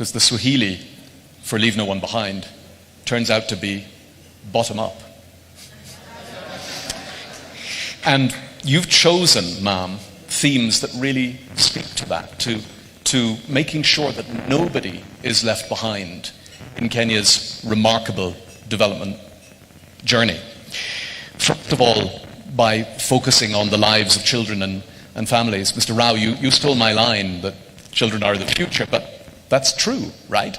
because the Swahili for leave no one behind turns out to be bottom up. And you've chosen, ma'am, themes that really speak to that, to making sure that nobody is left behind in Kenya's remarkable development journey. First of all, by focusing on the lives of children and families. Mr. Rao, you stole my line that children are the future, but that's true, right?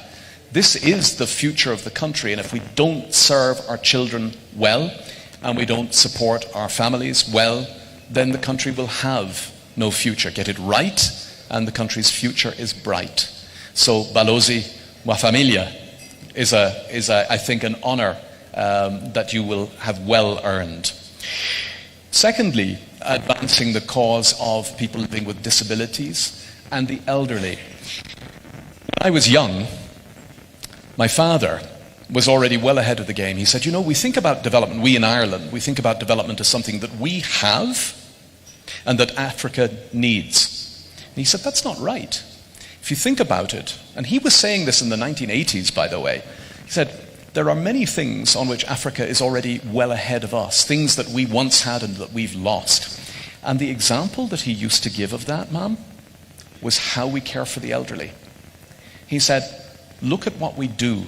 This is the future of the country, and if we don't serve our children well, and we don't support our families well, then the country will have no future. Get it right, and the country's future is bright. So Balozi wa Familia is I think, an honor that you will have well earned. Secondly, advancing the cause of people living with disabilities and the elderly. When I was young, my father was already well ahead of the game. He said, we think about development, we in Ireland, we think about development as something that we have and that Africa needs. And he said, that's not right. If you think about it, and he was saying this in the 1980s, by the way, he said, there are many things on which Africa is already well ahead of us, things that we once had and that we've lost. And the example that he used to give of that, ma'am, was how we care for the elderly. He said, look at what we do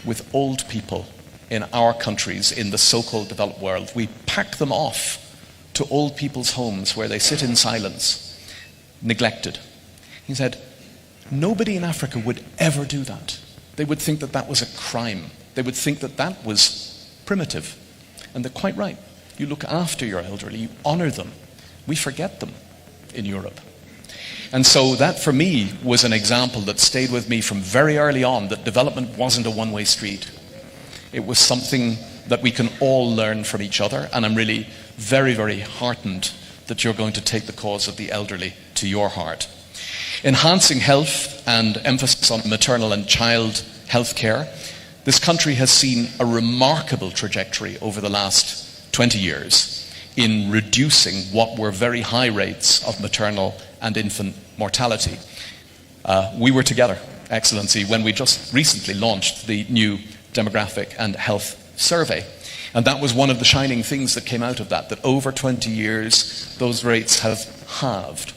with old people in our countries, in the so-called developed world. We pack them off to old people's homes where they sit in silence, neglected. He said, nobody in Africa would ever do that. They would think that that was a crime. They would think that that was primitive. And they're quite right. You look after your elderly, you honor them. We forget them in Europe. And so that, for me, was an example that stayed with me from very early on, that development wasn't a one-way street. It was something that we can all learn from each other, and I'm really very, very heartened that you're going to take the cause of the elderly to your heart. Enhancing health and emphasis on maternal and child health care. This country has seen a remarkable trajectory over the last 20 years in reducing what were very high rates of maternal and infant mortality. We were together, Excellency, when we just recently launched the new demographic and health survey. And that was one of the shining things that came out of that over 20 years, those rates have halved.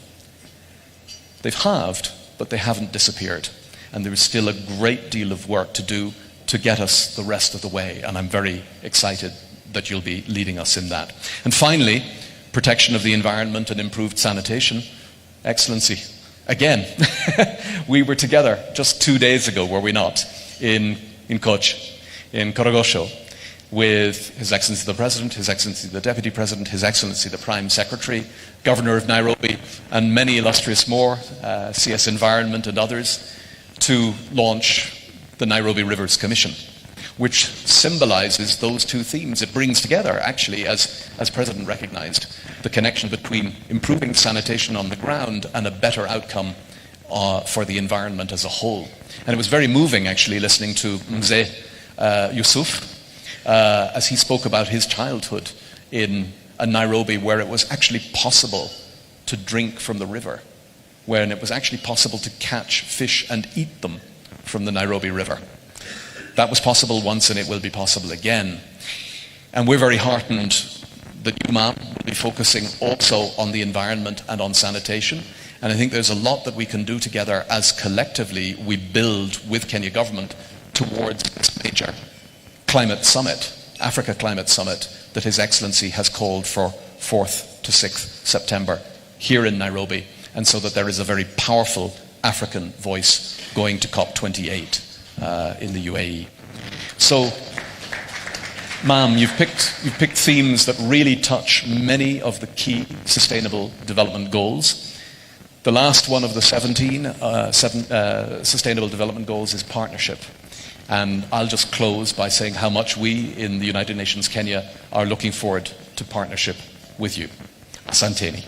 They've halved, but they haven't disappeared. And there is still a great deal of work to do to get us the rest of the way. And I'm very excited that you'll be leading us in that. And finally, protection of the environment and improved sanitation. Excellency, again, we were together just 2 days ago, were we not, in Koch, in Korogosho, with His Excellency the President, His Excellency the Deputy President, His Excellency the Prime Secretary, Governor of Nairobi, and many illustrious more, CS Environment and others, to launch the Nairobi Rivers Commission, which symbolizes those two themes. It brings together, actually, as President recognized, the connection between improving sanitation on the ground and a better outcome for the environment as a whole. And it was very moving, actually, listening to Mzee Yusuf as he spoke about his childhood in Nairobi, where it was actually possible to drink from the river, when it was actually possible to catch fish and eat them from the Nairobi River. That was possible once, and it will be possible again. And we're very heartened that you, ma'am, will be focusing also on the environment and on sanitation. And I think there's a lot that we can do together as collectively we build with Kenya government towards this major climate summit, Africa Climate Summit, that His Excellency has called for 4th to 6th September here in Nairobi, and so that there is a very powerful African voice going to COP28 in the UAE. So, ma'am, you've picked themes that really touch many of the key sustainable development goals. The last one of the 17 sustainable development goals is partnership. And I'll just close by saying how much we in the United Nations Kenya are looking forward to partnership with you. Asanteni.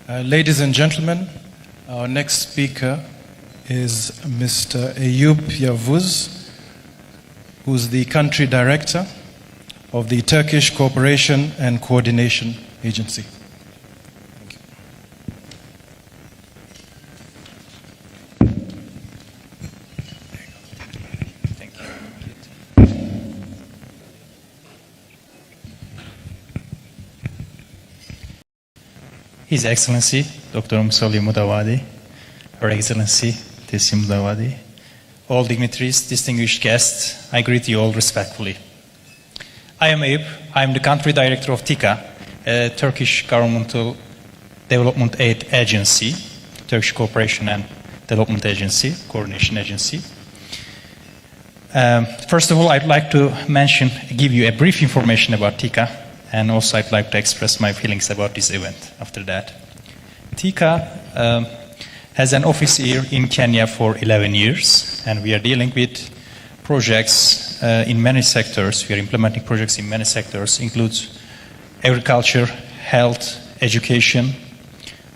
Ladies and gentlemen, our next speaker is Mr. Eyüp Yavuz, who's the country director of the Turkish Cooperation and Coordination agency. His Excellency, Dr. Musalia Mudavadi, Her Excellency, Tessie Mudavadi, all dignitaries, distinguished guests, I greet you all respectfully. I am Eyüp. I am the country director of TİKA, a Turkish governmental development aid agency, Turkish Cooperation and Development Agency, Coordination Agency. First of all, I'd like to give you a brief information about TİKA, and also I'd like to express my feelings about this event after that. TİKA has an office here in Kenya for 11 years, and we are dealing with projects in many sectors. We are implementing projects in many sectors, includes agriculture, health, education,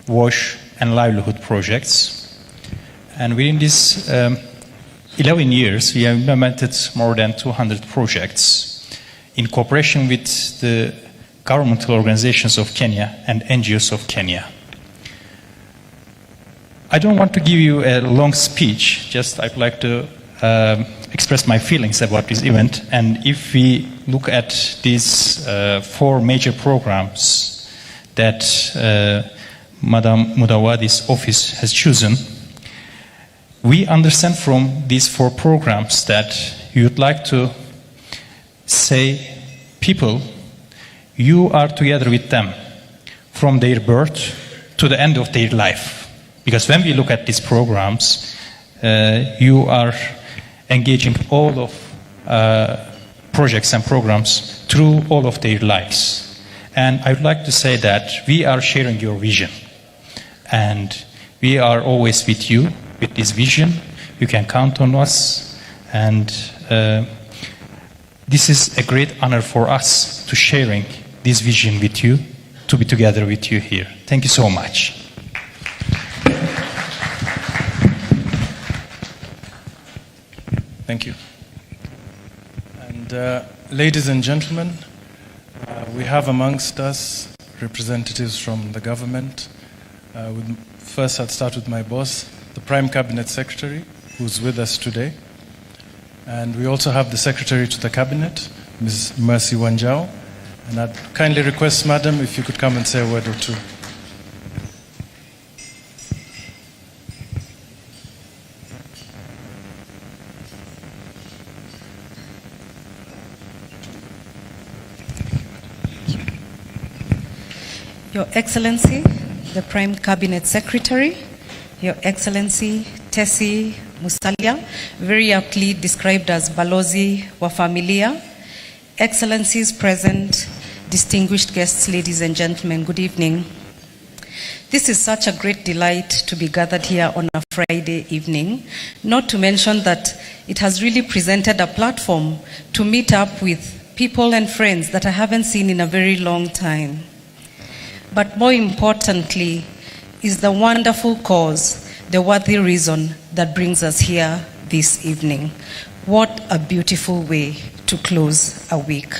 WASH, and livelihood projects. And within these 11 years, we have implemented more than 200 projects in cooperation with the governmental organizations of Kenya and NGOs of Kenya. I don't want to give you a long speech, just I'd like to express my feelings about this event. And if we look at these 4 major programs that Madam Mudavadi's office has chosen, we understand from these 4 programs that you would like to say, people, you are together with them from their birth to the end of their life. Because when we look at these programs, you are engaging all of projects and programs through all of their lives. And I would like to say that we are sharing your vision. And we are always with you with this vision. You can count on us. And this is a great honor for us to sharing this vision with you, to be together with you here. Thank you so much. Thank you. And ladies and gentlemen, we have amongst us representatives from the government. First, I'll start with my boss, the Prime Cabinet Secretary, who's with us today. And we also have the Secretary to the Cabinet, Ms. Mercy Wanjao. And I'd kindly request, Madam, if you could come and say a word or two. Your Excellency, the Prime Cabinet Secretary, Your Excellency Tessie Musalia, very aptly described as Balozi wa Familia, Excellencies present, distinguished guests, ladies and gentlemen, good evening. This is such a great delight to be gathered here on a Friday evening, not to mention that it has really presented a platform to meet up with people and friends that I haven't seen in a very long time. But more importantly is the wonderful cause, the worthy reason that brings us here this evening. What a beautiful way to close a week.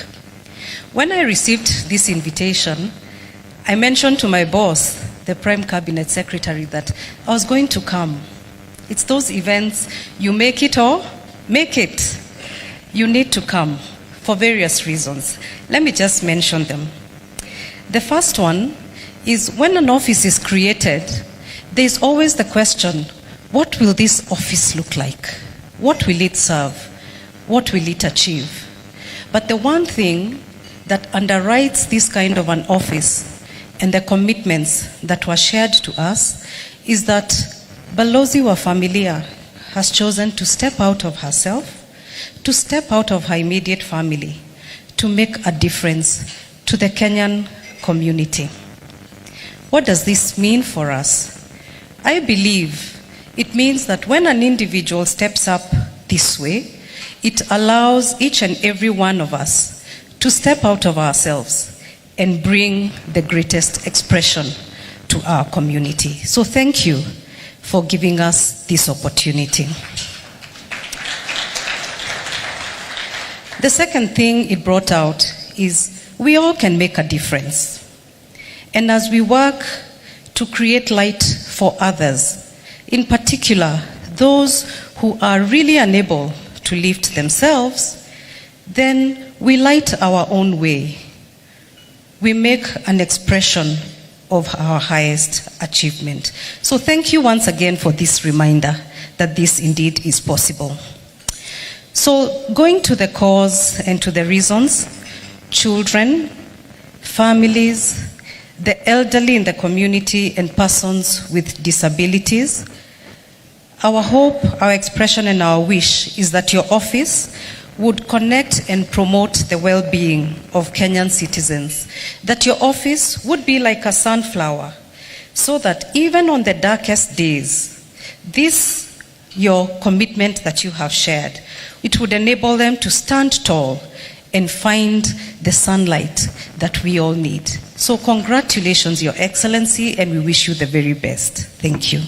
When I received this invitation, I mentioned to my boss, the Prime Cabinet Secretary, that I was going to come. It's those events, you make it or make it. You need to come for various reasons. Let me just mention them. The first one is when an office is created, there's always the question, what will this office look like? What will it serve? What will it achieve? But the one thing that underwrites this kind of an office and the commitments that were shared to us is that Balozi wa Familia has chosen to step out of herself, to step out of her immediate family, to make a difference to the Kenyan community. What does this mean for us? I believe it means that when an individual steps up this way, it allows each and every one of us to step out of ourselves and bring the greatest expression to our community. So thank you for giving us this opportunity. The second thing it brought out is we all can make a difference. and as we work to create light for others, in particular those who are really unable to lift themselves, then we light our own way. We make an expression of our highest achievement. So thank you once again for this reminder that this indeed is possible. So going to the cause and to the reasons, children, families, the elderly in the community, and persons with disabilities, our hope, our expression, and our wish is that your office would connect and promote the well-being of Kenyan citizens, that your office would be like a sunflower, so that even on the darkest days, this, your commitment that you have shared, it would enable them to stand tall and find the sunlight that we all need. So congratulations, Your Excellency, and we wish you the very best. Thank you.